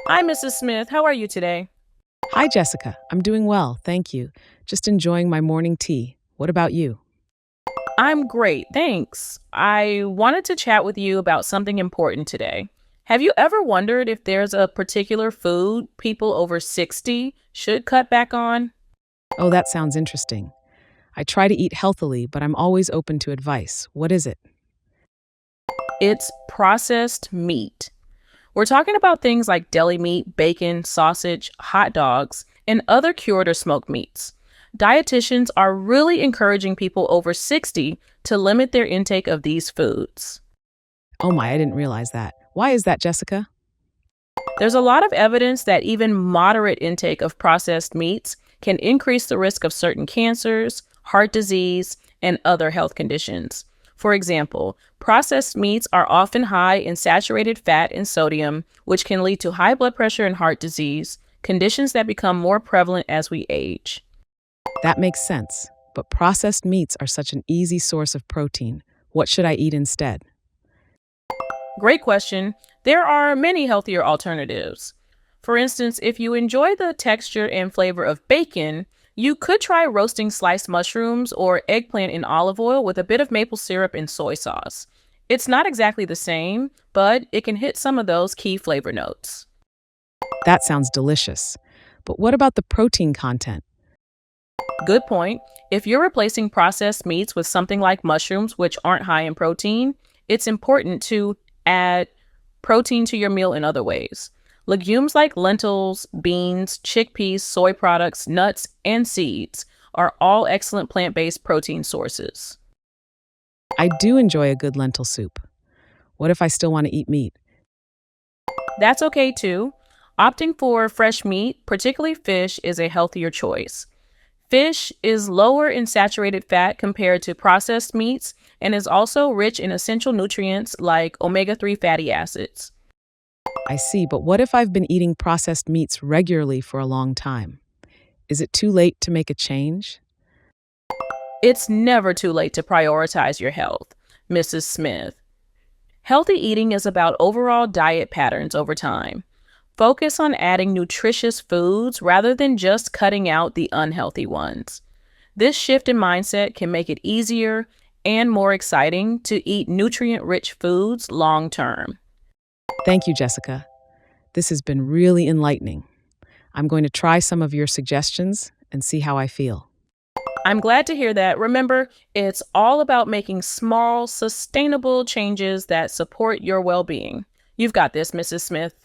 Hi, Mrs. Smith. How are you today? Hi, Jessica. I'm doing well, thank you. Just enjoying my morning tea. What about you? I'm great, thanks. I wanted to chat with you about something important today. Have you ever wondered if there's a particular food people over 60 should cut back on? Oh, that sounds interesting. I try to eat healthily, but I'm always open to advice. What is it? It's processed meat. We're talking about things like deli meat, bacon, sausage, hot dogs, and other cured or smoked meats. Dietitians are really encouraging people over 60 to limit their intake of these foods. Oh my, I didn't realize that. Why is that, Jessica? There's a lot of evidence that even moderate intake of processed meats can increase the risk of certain cancers, heart disease, and other health conditions. For example, processed meats are often high in saturated fat and sodium, which can lead to high blood pressure and heart disease, conditions that become more prevalent as we age. That makes sense. But processed meats are such an easy source of protein. What should I eat instead? Great question. There are many healthier alternatives. For instance, if you enjoy the texture and flavor of bacon, you could try roasting sliced mushrooms or eggplant in olive oil with a bit of maple syrup and soy sauce. It's not exactly the same, but it can hit some of those key flavor notes. That sounds delicious. But what about the protein content? Good point. If you're replacing processed meats with something like mushrooms, which aren't high in protein, it's important to add protein to your meal in other ways. Legumes like lentils, beans, chickpeas, soy products, nuts, and seeds are all excellent plant based protein sources. I do enjoy a good lentil soup. What if I still want to eat meat? That's okay too. Opting for fresh meat, particularly fish, is a healthier choice. Fish is lower in saturated fat compared to processed meats and is also rich in essential nutrients like omega-3 fatty acids. I see, but what if I've been eating processed meats regularly for a long time? Is it too late to make a change? It's never too late to prioritize your health, Mrs. Smith. Healthy eating is about overall diet patterns over time. Focus on adding nutritious foods rather than just cutting out the unhealthy ones. This shift in mindset can make it easier and more exciting to eat nutrient rich foods long term. Thank you, Jessica. This has been really enlightening. I'm going to try some of your suggestions and see how I feel. I'm glad to hear that. Remember, it's all about making small, sustainable changes that support your well being. You've got this, Mrs. Smith.